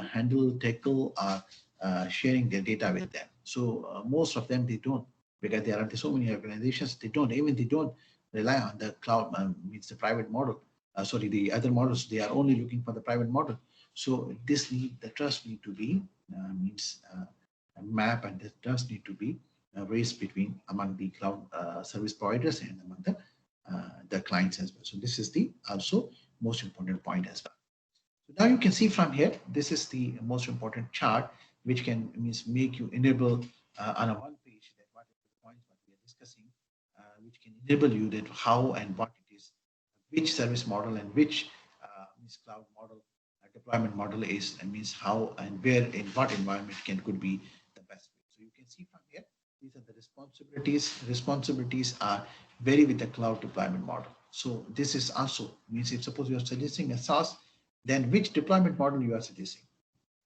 handle, tackle, or sharing their data with them. So most of them, they don't, because there are so many organizations, they don't, even they don't rely on the cloud, means the private model. Sorry, the other models, they are only looking for the private model. So this need, the trust need to be, means map, and that does need to be raised between among the cloud service providers and among the clients as well. So this is the also most important point as well. So now you can see from here, this is the most important chart, which can means make you enable on a one page that what are the points what we are discussing, which can enable you that how and what it is, which service model and which means cloud model deployment model is, and means how and where in what environment can could be the best way. So you can see from here, these are the responsibilities. Responsibilities are vary with the cloud deployment model. So this is also means if suppose you are suggesting a SaaS, then which deployment model you are suggesting?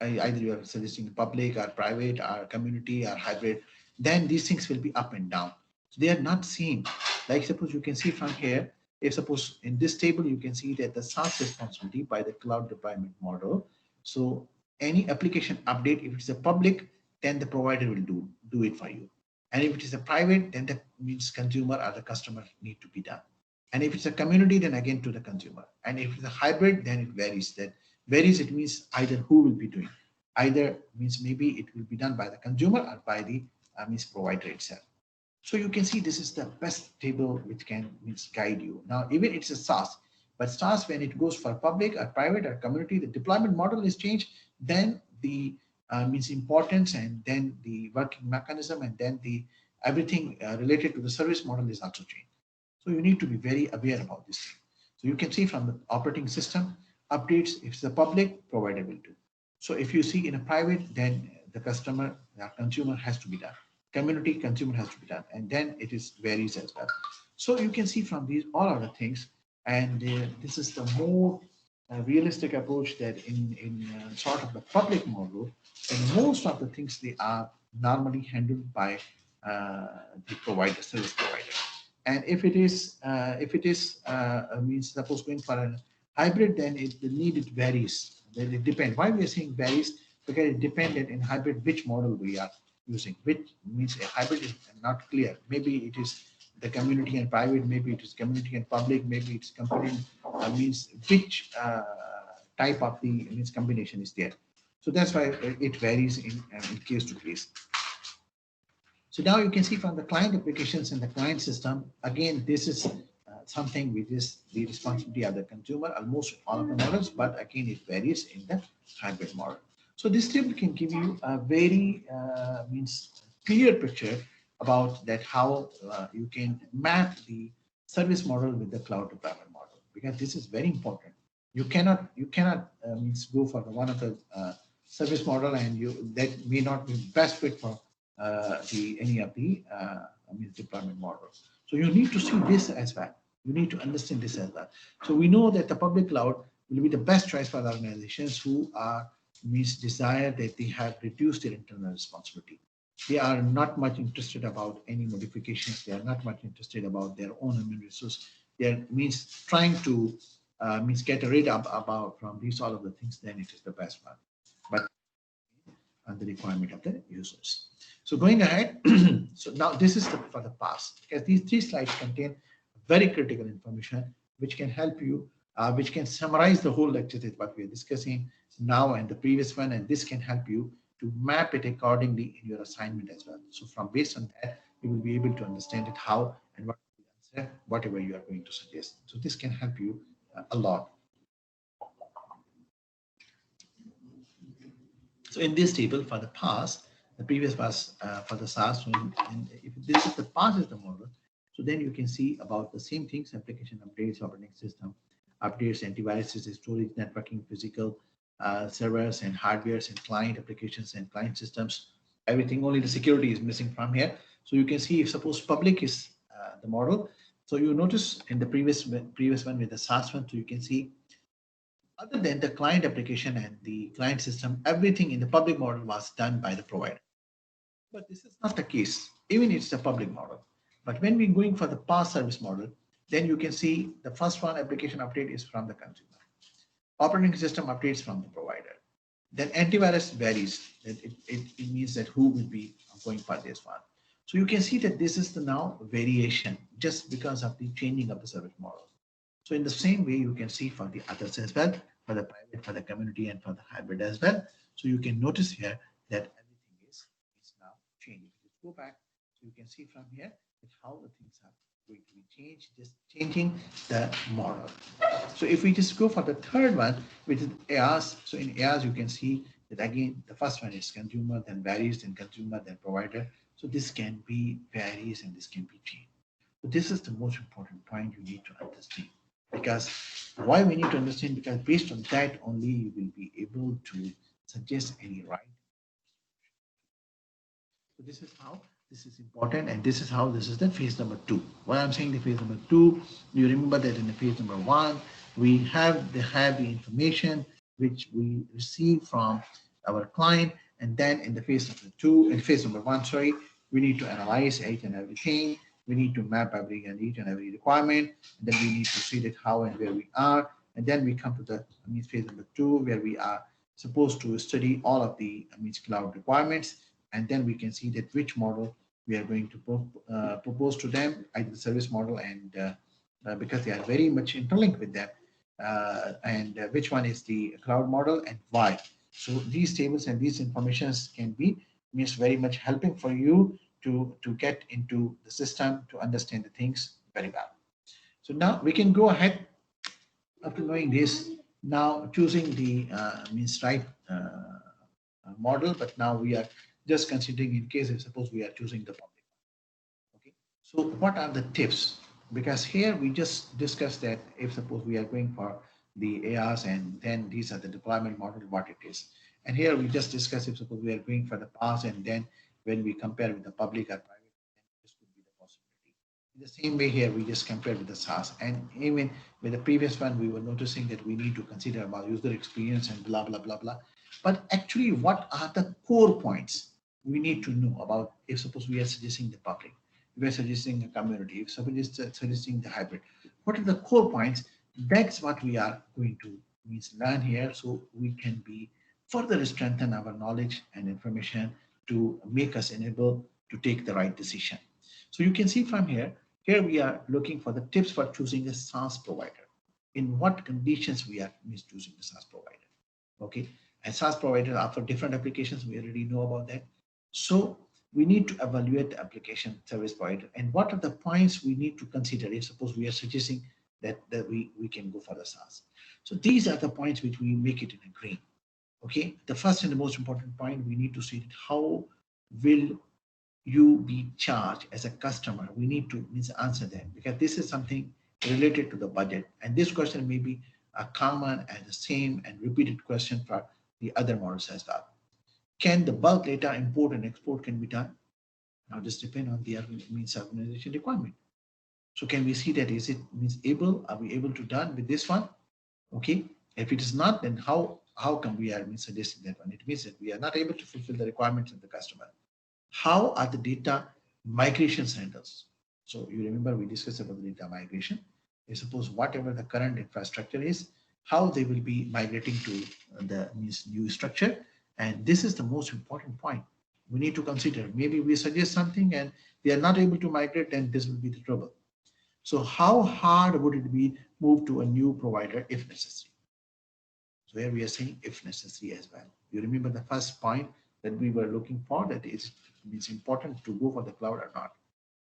Either you are suggesting public or private or community or hybrid, then these things will be up and down. So they are not same. Like suppose you can see from here, if suppose in this table, you can see that the SaaS responsibility by the cloud deployment model. So any application update, if it's a public, then the provider will do it for you. And if it is a private, then that means consumer or the customer need to be done. And if it's a community, then again to the consumer. And if it's a hybrid, then it varies. That varies, it means either who will be doing. Either means maybe it will be done by the consumer or by the means provider itself. So you can see this is the best table which can means guide you. Now, even it's a SaaS, but SaaS when it goes for public or private or community, the deployment model is changed, then the means importance and then the working mechanism and then the everything related to the service model is also changed. So you need to be very aware about this thing. So you can see from the operating system updates, if it's a public, provider will do. So if you see in a private, then the customer, the consumer has to be done. Community, consumer has to be done. And then it is varies as well. So you can see from these all other things. And this is the more realistic approach that in sort of the public model, and most of the things they are normally handled by the provider, service provider. And if it is means suppose going for a hybrid, then the need it varies. Then it depends. Why we are saying varies? Because it dependent in hybrid which model we are using. Which means a hybrid is not clear. Maybe it is the community and private. Maybe it is community and public. Maybe it's company means which type of the means combination is there. So that's why it varies in case to case. So now you can see from the client applications and the client system, again, this is something which is the responsibility of the consumer, almost all of the models, but again, it varies in the hybrid model. So this table can give you a very means clear picture about that how you can map the service model with the cloud deployment model, because this is very important. You cannot means go for the one of the service model and you that may not be best fit for any of the means deployment models. So you need to see this as well. You need to understand this as well. So we know that the public cloud will be the best choice for the organizations who are means desire that they have reduced their internal responsibility. They are not much interested about any modifications. They are not much interested about their own human resource. They are means trying to means get rid of about from these all of the things. Then it is the best one. But and the requirement of the users. So going ahead, so now this is for the past, because these three slides contain very critical information which can help you, which can summarize the whole lecture that what we are discussing now and the previous one, and this can help you to map it accordingly in your assignment as well. So from based on that, you will be able to understand it how and what answer whatever you are going to suggest. So this can help you a lot. So in this table for the past, the previous was for the SaaS. And if this is the past is the model, so then you can see about the same things: application updates, operating system updates, antiviruses, storage, networking, physical servers and hardwares, and client applications and client systems. Everything, only the security is missing from here. So you can see if suppose public is the model. So you notice in the previous one with the SaaS one, so you can see other than the client application and the client system, everything in the public model was done by the provider. But this is not the case, even it's a public model. But when we're going for the past service model, then you can see the first one application update is from the consumer. Operating system updates from the provider. Then antivirus varies. It means that who will be going for this one. So you can see that this is the now variation just because of the changing of the service model. So in the same way, you can see for the others as well, for the private, for the community, and for the hybrid as well. So you can notice here that everything is now changing. Let's go back. So you can see from here that how the things are going to be changed, just changing the model. So if we just go for the third one, which is AIaaS. So in AIaaS, you can see that again, the first one is consumer, then varies, then consumer, then provider. So this can be varies and this can be changed. So this is the most important point you need to understand. Because why we need to understand, because based on that only you will be able to suggest any right. So this is how this is important, and this is how this is the phase number two. Why I'm saying the phase number two, you remember that in the phase number one, we have the information which we receive from our client, and then in the phase number two, in phase number one, sorry, we need to analyze each and everything. We need to map every and each and every requirement, and then we need to see that how and where we are, and then we come to the phase number two, where we are supposed to study all of the cloud requirements, and then we can see that which model we are going to propose to them, either the service model and because they are very much interlinked with them, and which one is the cloud model and why. So these tables and these informations can be means very much helping for you to get into the system to understand the things very well. So now we can go ahead after knowing this. Now choosing the right model, but now we are just considering in case if suppose we are choosing the public. Okay, so what are the tips? Because here we just discussed that if suppose we are going for the ARs, and then these are the deployment model, what it is. And here we just discussed if suppose we are going for the pass, and then when we compare with the public or private, then this could be the possibility. In the same way here, we just compare with the SaaS. And even with the previous one, we were noticing that we need to consider about user experience and blah, blah, blah, blah. But actually, what are the core points we need to know about if suppose we are suggesting the public, if we are suggesting a community, if somebody is suggesting the hybrid, what are the core points? That's what we are going to learn here, so we can be further strengthen our knowledge and information to make us enable to take the right decision. So you can see from here, here we are looking for the tips for choosing a SaaS provider. In what conditions we are choosing the SaaS provider. Okay, and SaaS providers offer different applications. We already know about that. So we need to evaluate the application service provider and what are the points we need to consider if suppose we are suggesting that we can go for the SaaS. So these are the points which we make it in a green. Okay, the first and the most important point, we need to see how will you be charged as a customer. We need to answer that, because this is something related to the budget, and this question may be a common and the same and repeated question for the other models as well. Can the bulk data import and export can be done? Now this depends on the organization requirement. So can we see that is it able? Are we able to done with this one? Okay. If it is not, then how come we are suggesting that one? It means that we are not able to fulfill the requirements of the customer. How are the data migration handles? So you remember we discussed about the data migration. I suppose whatever the current infrastructure is, how they will be migrating to the new structure. And this is the most important point. We need to consider, maybe we suggest something and they are not able to migrate, and this will be the trouble. So how hard would it be move to a new provider if necessary? So here we are saying if necessary as well. You remember the first point that we were looking for, that is it's important to go for the cloud or not.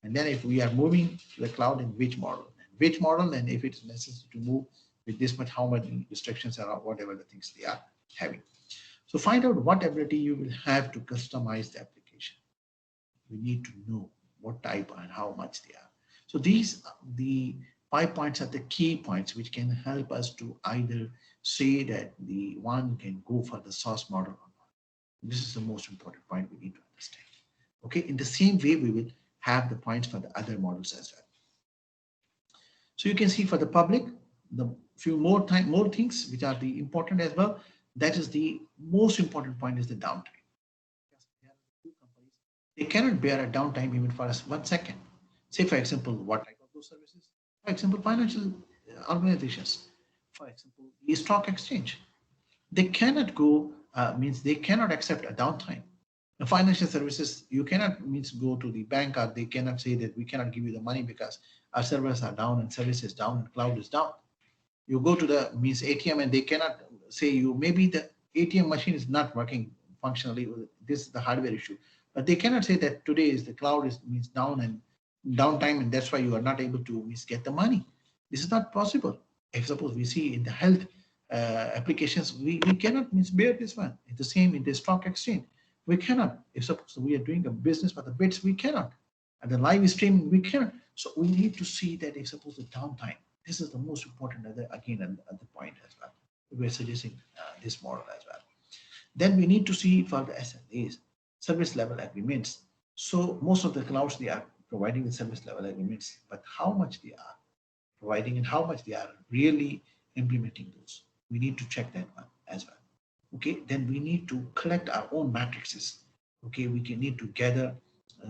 And then if we are moving to the cloud, in which model? And which model, and if it's necessary to move with this much, how many restrictions are, whatever the things they are having. So find out what ability you will have to customize the application. We need to know what type and how much they are. So these, the 5 points are the key points which can help us to either say that the one can go for the SaaS model or not. This is the most important point we need to understand. Okay, in the same way, we will have the points for the other models as well. So you can see for the public, the few more things which are the important as well. That is the most important point is the downtime. They cannot bear a downtime even for us 1 second. Say, for example, what type of those services? For example, financial organizations. For example, the stock exchange. They cannot go, means they cannot accept a downtime. The financial services, you cannot go to the bank, or they cannot say that we cannot give you the money because our servers are down and service is down and cloud is down. You go to the ATM and they cannot say you, maybe the ATM machine is not working functionally. This is the hardware issue, but they cannot say that today is the cloud is down and downtime, and that's why you are not able to get the money. This is not possible. If suppose we see in the health applications, we cannot bear this one. It's the same in the stock exchange. We cannot. If suppose we are doing a business for the bits, we cannot. And the live streaming, we cannot. So we need to see that if suppose the downtime, this is the most important, again, at the point as well. We're suggesting this model as well. Then we need to see for the SLAs, service level agreements. So most of the clouds, they are providing the service level agreements, but how much they are providing and how much they are really implementing those, we need to check that one as well. Okay, then we need to collect our own matrices. Okay, we can need to gather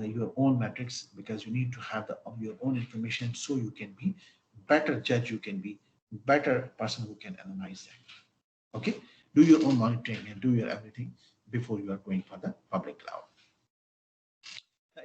your own matrix, because you need to have your own information, so you can be better judge, you can be better person who can analyze that. Okay, do your own monitoring and do your everything before you are going for the public cloud.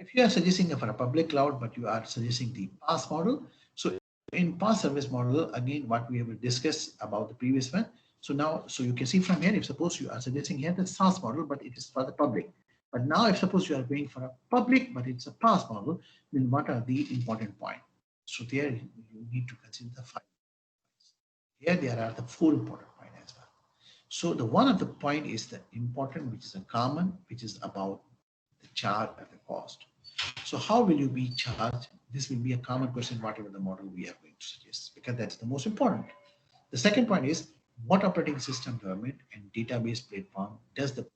If you are suggesting for a public cloud, but you are suggesting the PaaS model, so in PaaS service model, again, what we have discussed about the previous one. So now, so you can see from here, if suppose you are suggesting here the SaaS model, but it is for the public. But now, if suppose you are going for a public, but it's a PaaS model, then what are the important points? So there you need to consider the 5 points. Here there are the 4 important points as well. So the one of the point is the important, which is a common, which is about the charge and the cost. So how will you be charged? This will be a common question, whatever the model we are going to suggest, because that's the most important. The second point is, what operating system, government, and database platform does the provide?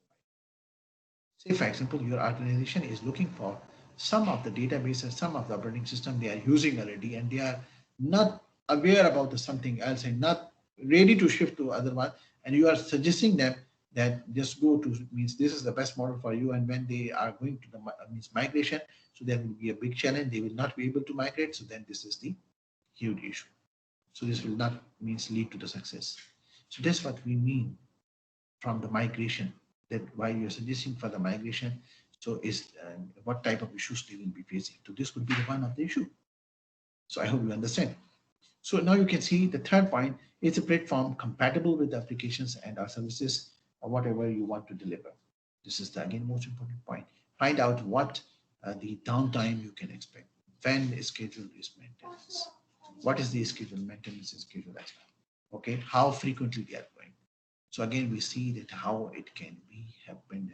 Say, for example, your organization is looking for some of the databases, some of the operating system they are using already, and they are not aware about the something else and not ready to shift to other one, and you are suggesting them that just go to, means this is the best model for you, and when they are going to the means migration, so there will be a big challenge, they will not be able to migrate, so then this is the huge issue. So this will not means lead to the success. So that's what we mean from the migration, that why you're suggesting for the migration, so is what type of issues they will be facing. So this could be the one of the issue. So I hope you understand. So now you can see the third point is a platform compatible with the applications and our services or whatever you want to deliver. This is the again most important point. Find out what the downtime you can expect, when the schedule is maintenance, what is the schedule, maintenance schedule as well. Okay, how frequently they are going. So again, we see that how it can be happened,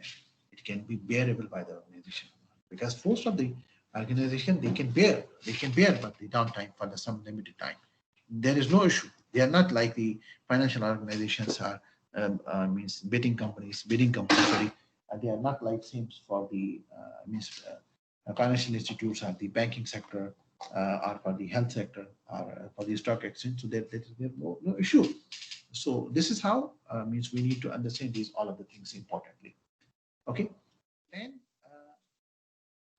it can be bearable by the organization, because most of the organization they can bear, but the downtime for the some limited time. There is no issue. They are not like the financial organizations are means bidding companies. Sorry, they are not like same for the financial institutes or the banking sector or for the health sector or for the stock exchange. So there is no issue. So this is how means we need to understand these all of the things importantly. Okay. Then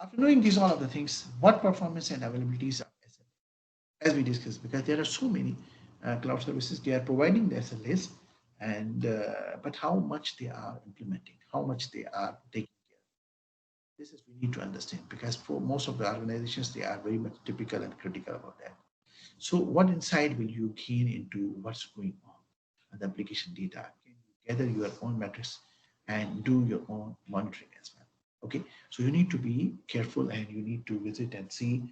after knowing these all of the things, what performance and availabilities are SLA? As we discussed, because there are so many cloud services, they are providing the SLAs, and but how much they are implementing, how much they are taking care. This is we need to understand, because for most of the organizations, they are very much typical and critical about that. So what insight will you gain into what's going on and the application data? Can you gather your own metrics and do your own monitoring as well? Okay, so you need to be careful and you need to visit and see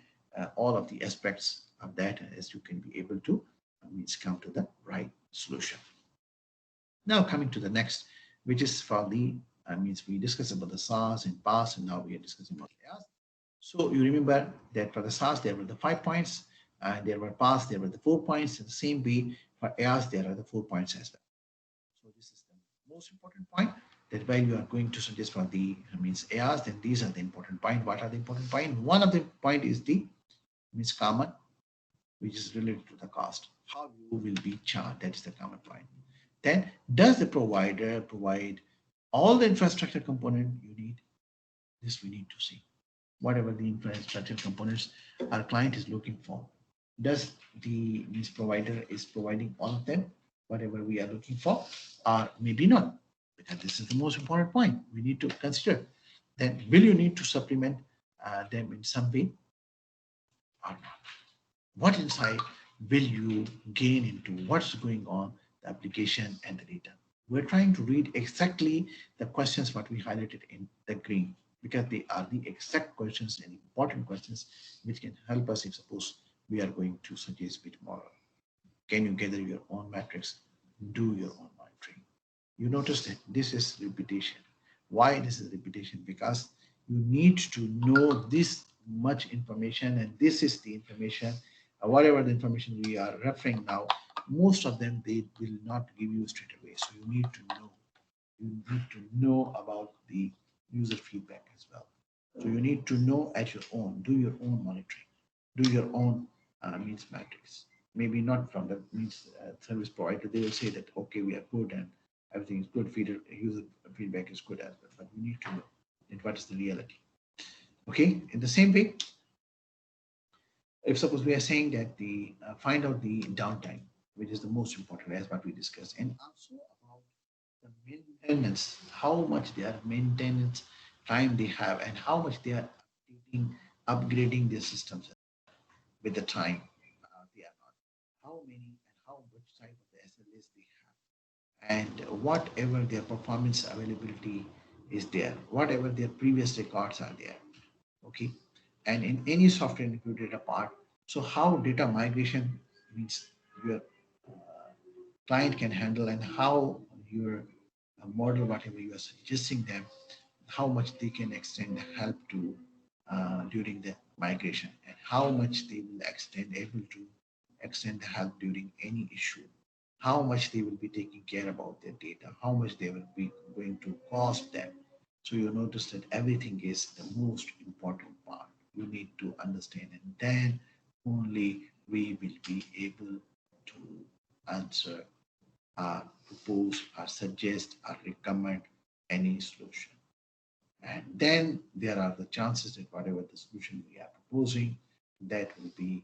all of the aspects of that as you can be able to means come to the right solution. Now coming to the next, which is for the means we discussed about the SaaS and PaaS, and now we are discussing about IaaS. So you remember that for the SaaS there were the 5 points, and there were PaaS there were the 4 points, and the same way for IaaS there are the 4 points as well. So this is the most important point, that while you are going to suggest for the means IaaS, then these are the important point. What are the important point? One of the point is the means common, which is related to the cost. How you will be charged, that is the common point. Then does the provider provide all the infrastructure component you need? This we need to see. Whatever the infrastructure components our client is looking for, does the means provider is providing all of them, whatever we are looking for, or maybe not? Because this is the most important point we need to consider. Then will you need to supplement them in some way or not? What insight will you gain into what's going on the application and the data? We're trying to read exactly the questions what we highlighted in the green, because they are the exact questions and important questions which can help us if suppose we are going to suggest bit more. Can you gather your own metrics? Do your own monitoring. You notice that this is repetition. Why this is repetition? Because you need to know this much information, and this is the information, whatever the information we are referring now, most of them they will not give you straight away. So you need to know. You need to know about the user feedback as well. So you need to know at your own, do your own monitoring, do your own means matrix. Maybe not from the means service provider. They will say that okay, we are good and everything is good. User feedback is good as well. But we need to know that what is the reality. Okay. In the same way, if suppose we are saying that the find out the downtime, which is the most important as what we discussed, and also about the maintenance, how much they are maintenance time they have, and how much they are updating, upgrading their systems with the time they are not, how many and how much type of the SLAs they have, and whatever their performance availability is there, whatever their previous records are there. Okay, and in any software include data part. So how data migration means your client can handle, and how your model, whatever you are suggesting them, how much they can extend help to during the migration, and how much they will able to extend the help during any issue, how much they will be taking care about their data, how much they will be going to cost them. So you notice that everything is the most important part. You need to understand, and then only we will be able to answer, propose, or suggest, or recommend any solution. And then there are the chances that whatever the solution we are proposing, that will be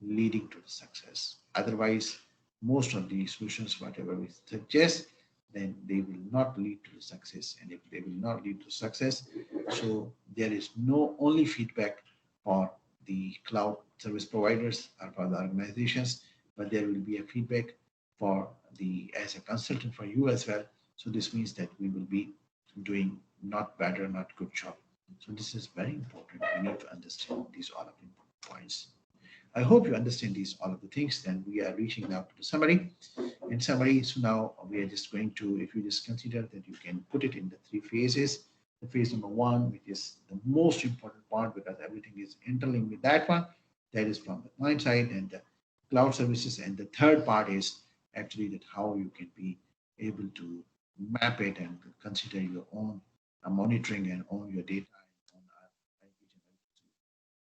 leading to the success. Otherwise, most of the solutions, whatever we suggest, then they will not lead to the success. And if they will not lead to success, so there is no only feedback for the cloud service providers or for the organizations, but there will be a feedback for the as a consultant for you as well. So this means that we will be doing not better, not good job. So this is very important. We need to understand these all of the important points. I hope you understand these all of the things. Then we are reaching now to the summary. In summary, so now we are just going to, if you just consider that you can put it in the three phases. The phase number one, which is the most important part because everything is interlinked with that one, that is from the client side and the cloud services. And the third part is actually that how you can be able to map it and consider your own monitoring and own your data and own language and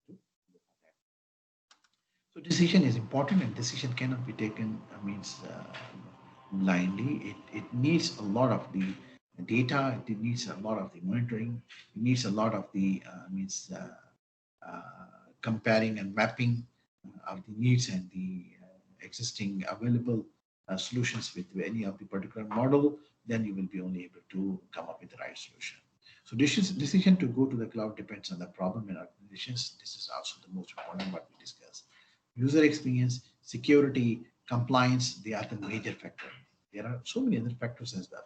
everything to look at that. So decision is important, and decision cannot be taken means blindly. It needs a lot of the data. It needs a lot of the monitoring. It needs a lot of the means comparing and mapping of the needs and the existing available solutions with any of the particular model. Then you will be only able to come up with the right solution. So decision to go to the cloud depends on the problem and organizations. This is also the most important what we discuss. User experience, security, compliance, they are the major factor. There are so many other factors as well,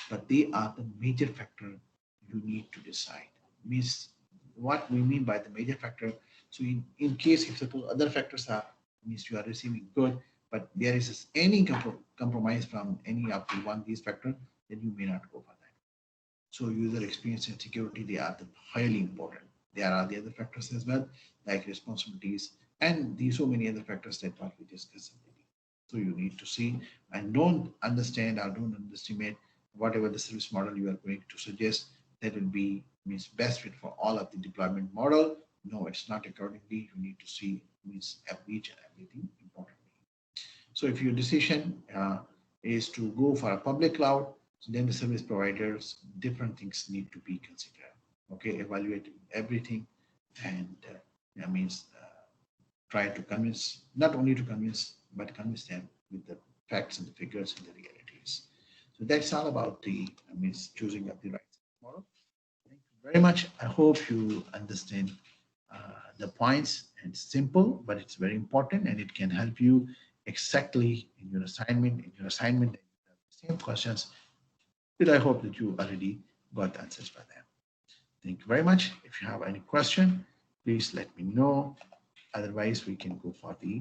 but they are the major factor you need to decide. Means what we mean by the major factor. So in case if suppose other factors are means you are receiving good, but there is any compromise from any of the one these factor, then you may not go for that. So user experience and security, they are the highly important. There are the other factors as well, like responsibilities and the so many other factors that what we discussed already. So you need to see and don't understand or don't underestimate whatever the service model you are going to suggest that will be means best fit for all of the deployment model. No, it's not accordingly. You need to see means each and everything importantly. So if your decision is to go for a public cloud, so then the service providers, different things need to be considered. Okay, evaluate everything, and that means try to convince, not only to convince, but convince them with the facts and the figures and the realities. So that's all about the means choosing of the right model. Thank you very much. I hope you understand the points. It's simple, but it's very important, and it can help you exactly in your assignment. In your assignment, the same questions that I hope that you already got answers for them. Thank you very much. If you have any question, please let me know. Otherwise, we can go for the